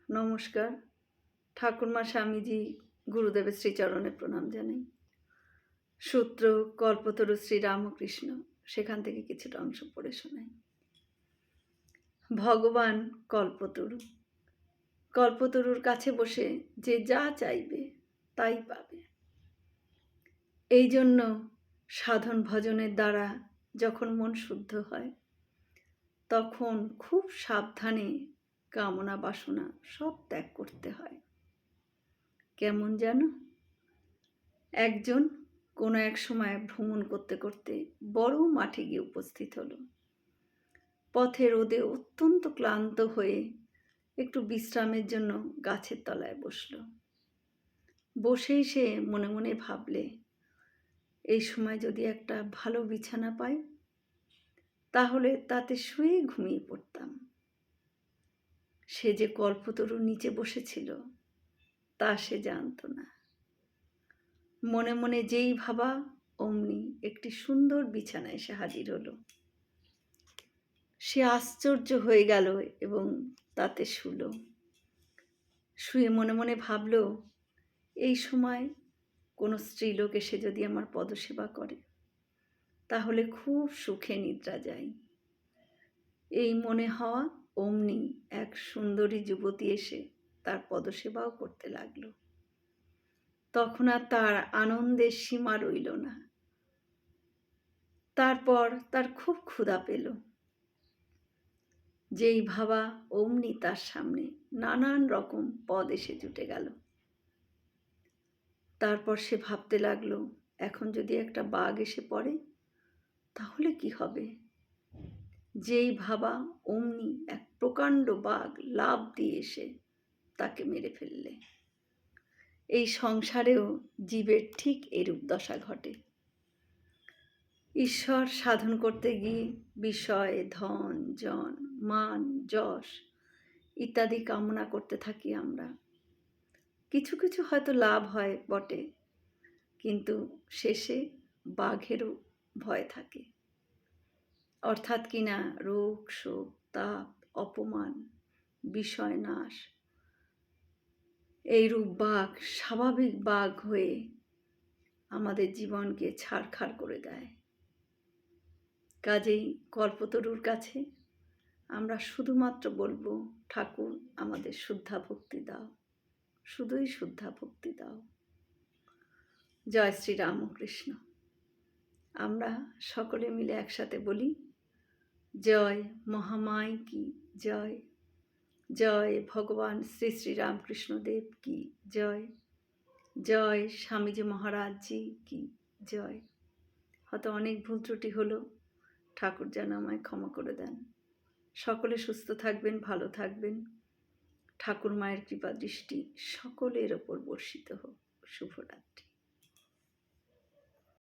নমস্কার। ঠাকুরমা স্বামীজি গুরুদেবের শ্রীচরণে প্রণাম জানাই। সূত্র কল্পতরু শ্রীরামকৃষ্ণ, সেখান থেকে কিছুটা অংশ পড়ে শোনাই। ভগবান কল্পতরু, কল্পতরুর কাছে বসে যে যা চাইবে তাই পাবে। এই জন্য সাধন ভজনের দ্বারা যখন মন শুদ্ধ হয়, তখন খুব সাবধানে কামনা বাসনা সব ত্যাগ করতে হয়। কেমন যেন একজন কোনো এক সময় ভ্রমণ করতে করতে বড় মাঠে গিয়ে উপস্থিত হলো। পথে রোদে অত্যন্ত ক্লান্ত হয়ে একটু বিশ্রামের জন্য গাছের তলায় বসল। বসেই সে মনে মনে ভাবলে, এই সময় যদি একটা ভালো বিছানা পাই, তাহলে তাতে শুয়ে ঘুমিয়ে পড়তাম। সে যে কল্পতরুর নিচে বসেছিল তা সে জানত না। মনে মনে যেই ভাবা, অমনি একটি সুন্দর বিছানা এসে হাজির হলো। সে আশ্চর্য হয়ে গেল এবং তাতে শুল। শুয়ে মনে মনে ভাবল, এই সময় কোনো স্ত্রীলোক এসে যদি আমার পদসেবা করে, তাহলে খুব সুখে নিদ্রা যায়। এই মনে হওয়া অমনি এক সুন্দরী যুবতী এসে তার পদসেবাও করতে লাগলো। তখন আর তার আনন্দের সীমা রইল না। তারপর তার খুব ক্ষুধা পেল। যেই ভাবা, অমনি তার সামনে নানান রকম পদ এসে জুটে গেল। তারপর সে ভাবতে লাগলো, এখন যদি একটা বাঘ এসে পড়ে তাহলে কি হবে। যেই ভাবা, অমনি এক প্রকাণ্ড বাঘ লাফ দিয়ে এসে তাকে মেরে ফেললে। এই সংসারেও জীবের ঠিক এরূপ দশা ঘটে। ঈশ্বর সাধন করতে গিয়ে বিষয়, ধন, জন, মান, যশ ইত্যাদি কামনা করতে থাকি আমরা। কিছু কিছু হয়তো লাভ হয় বটে, কিন্তু শেষে বাঘেরও ভয় থাকে। অর্থাৎ কিনা রোগ, শোক, তাপ, অপমান, বিষয় নাশ, এইরূপ বাঘ স্বাভাবিক বাঘ হয়ে আমাদের জীবনকে ছারখার করে দেয়। কাজেই কল্পতরুর কাছে আমরা শুধুমাত্র বলবো, ঠাকুর আমাদের শুদ্ধা ভক্তি দাও, শুধুই শুদ্ধা ভক্তি দাও। জয় শ্রী রামকৃষ্ণ। আমরা সকলে মিলে একসাথে বলি, জয় মহামায় কি জয়, জয় ভগবান শ্রী শ্রী রামকৃষ্ণ দেব কি জয়, জয় স্বামীজি মহারাজ জি কি জয়। হয়তো অনেক ভুল ত্রুটি হলো, ঠাকুর যেন আমায় ক্ষমা করে দেন। সকলে সুস্থ থাকবেন, ভালো থাকবেন। ঠাকুর মায়ের কৃপা দৃষ্টি সকলের ওপর বর্ষিত হোক। শুভরাত্রি।